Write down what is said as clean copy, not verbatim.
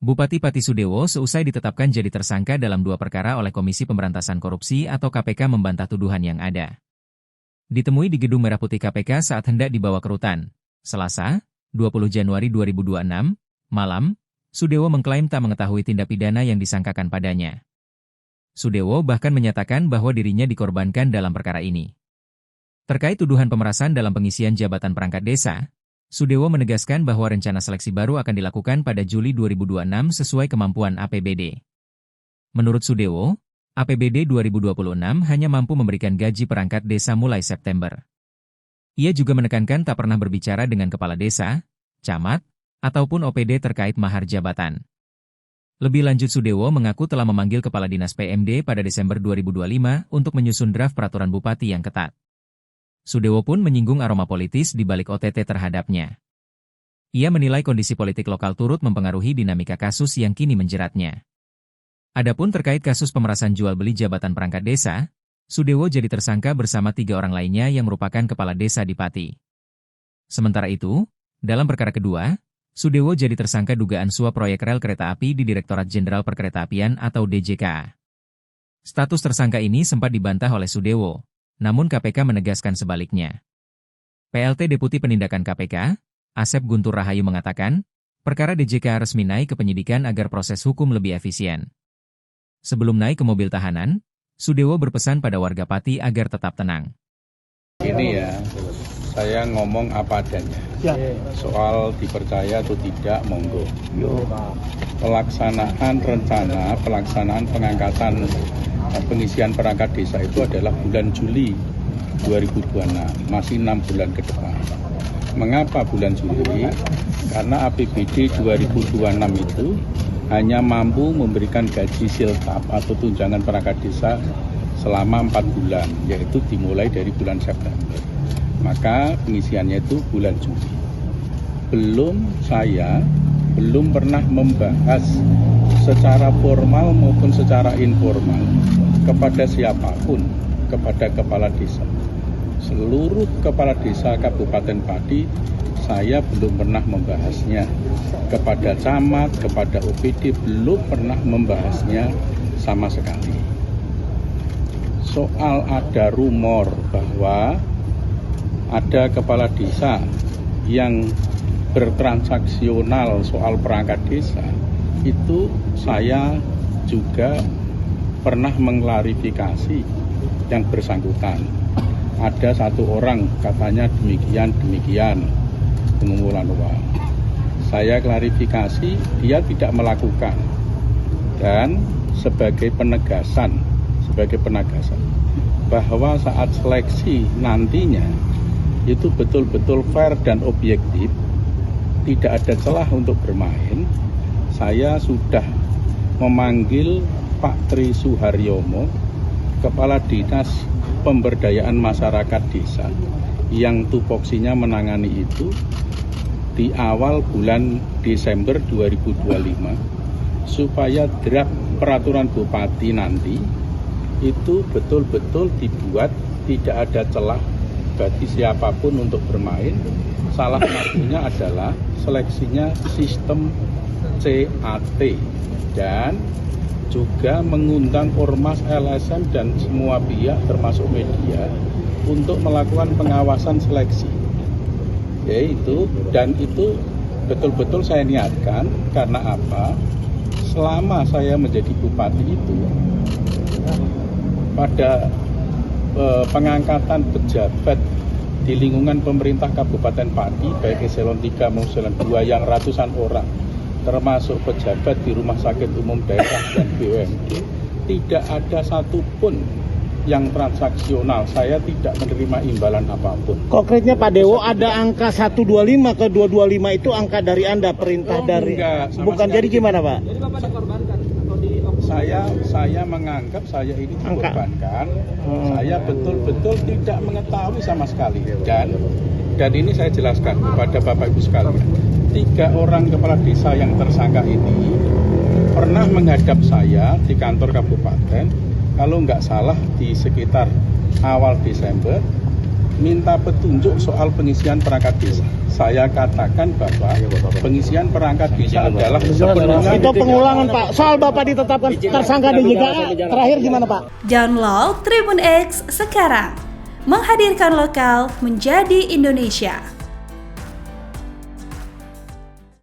Bupati Pati Sudewo seusai ditetapkan jadi tersangka dalam 2 perkara oleh Komisi Pemberantasan Korupsi atau KPK membantah tuduhan yang ada. Ditemui di Gedung Merah Putih KPK saat hendak dibawa ke rutan, Selasa, 20 Januari 2026, malam, Sudewo mengklaim tak mengetahui tindak pidana yang disangkakan padanya. Sudewo bahkan menyatakan bahwa dirinya dikorbankan dalam perkara ini. Terkait tuduhan pemerasan dalam pengisian jabatan perangkat desa, Sudewo menegaskan bahwa rencana seleksi baru akan dilakukan pada Juli 2026 sesuai kemampuan APBD. Menurut Sudewo, APBD 2026 hanya mampu memberikan gaji perangkat desa mulai September. Ia juga menekankan tak pernah berbicara dengan kepala desa, camat, ataupun OPD terkait mahar jabatan. Lebih lanjut Sudewo mengaku telah memanggil Kepala Dinas PMD pada Desember 2025 untuk menyusun draft peraturan bupati yang ketat. Sudewo pun menyinggung aroma politis di balik OTT terhadapnya. Ia menilai kondisi politik lokal turut mempengaruhi dinamika kasus yang kini menjeratnya. Adapun terkait kasus pemerasan jual beli jabatan perangkat desa, Sudewo jadi tersangka bersama 3 orang lainnya yang merupakan kepala desa di Pati. Sementara itu, dalam perkara kedua, Sudewo jadi tersangka dugaan suap proyek rel kereta api di Direktorat Jenderal Perkeretaapian atau DJK. Status tersangka ini sempat dibantah oleh Sudewo, namun KPK menegaskan sebaliknya. PLT Deputi Penindakan KPK, Asep Guntur Rahayu mengatakan, perkara DJK resmi naik ke penyidikan agar proses hukum lebih efisien. Sebelum naik ke mobil tahanan, Sudewo berpesan pada warga Pati agar tetap tenang. Ini ya, saya ngomong apa adanya. Soal dipercaya atau tidak, monggo. Pelaksanaan rencana, pelaksanaan pengangkatan pengisian perangkat desa itu adalah bulan Juli 2026, masih 6 bulan ke depan. Mengapa bulan Juli? Karena APBD 2026 itu hanya mampu memberikan gaji siltap atau tunjangan perangkat desa selama 4 bulan, yaitu dimulai dari bulan September. Maka pengisiannya itu bulan Juli. Saya belum pernah membahas secara formal maupun secara informal kepada siapapun, kepada kepala desa. Seluruh kepala desa Kabupaten Pati, saya belum pernah membahasnya. Kepada camat, kepada OPD, belum pernah membahasnya sama sekali. Soal ada rumor bahwa ada kepala desa yang bertransaksional soal perangkat desa, itu saya juga pernah mengklarifikasi yang bersangkutan. Ada 1 orang katanya demikian pengumpulan uang. Saya klarifikasi dia tidak melakukan, dan sebagai penegasan bahwa saat seleksi nantinya itu betul-betul fair dan objektif, tidak ada celah untuk bermain. Saya sudah memanggil Pak Tri Suharyomo, Kepala Dinas Pemberdayaan Masyarakat Desa, yang tupoksinya menangani itu di awal bulan Desember 2025, supaya draft peraturan bupati nanti itu betul-betul dibuat tidak ada celah bagi siapapun untuk bermain. Salah satunya adalah seleksinya sistem CAT, dan juga mengundang ormas, LSM dan semua pihak termasuk media untuk melakukan pengawasan seleksi. Yaitu, dan itu betul-betul saya niatkan. Karena apa? Selama saya menjadi bupati itu, pada pengangkatan pejabat di lingkungan pemerintah Kabupaten Pati, baik eselon 3 maupun eselon 2 yang ratusan orang, termasuk pejabat di rumah sakit umum daerah dan BUMD, tidak ada satupun yang transaksional. Saya tidak menerima imbalan apapun. Konkretnya Pak Dewo, ada angka 125 ke 225 itu angka dari Anda, perintah dari? Enggak, bukan. Jadi gimana Pak? Jadi Bapak dikorbankan atau di... Saya menganggap saya ini dikorbankan. Saya betul-betul tidak mengetahui sama sekali. Dan ini saya jelaskan kepada Bapak Ibu sekalian. 3 orang kepala desa yang tersangka ini pernah menghadap saya di kantor kabupaten, kalau nggak salah di sekitar awal Desember, minta petunjuk soal pengisian perangkat desa. Saya katakan bahwa pengisian perangkat desa adalah sepenuhnya. Itu pengulangan Pak, soal Bapak ditetapkan tersangka di JKA, terakhir gimana Pak? Download Tribun X sekarang, menghadirkan lokal menjadi Indonesia.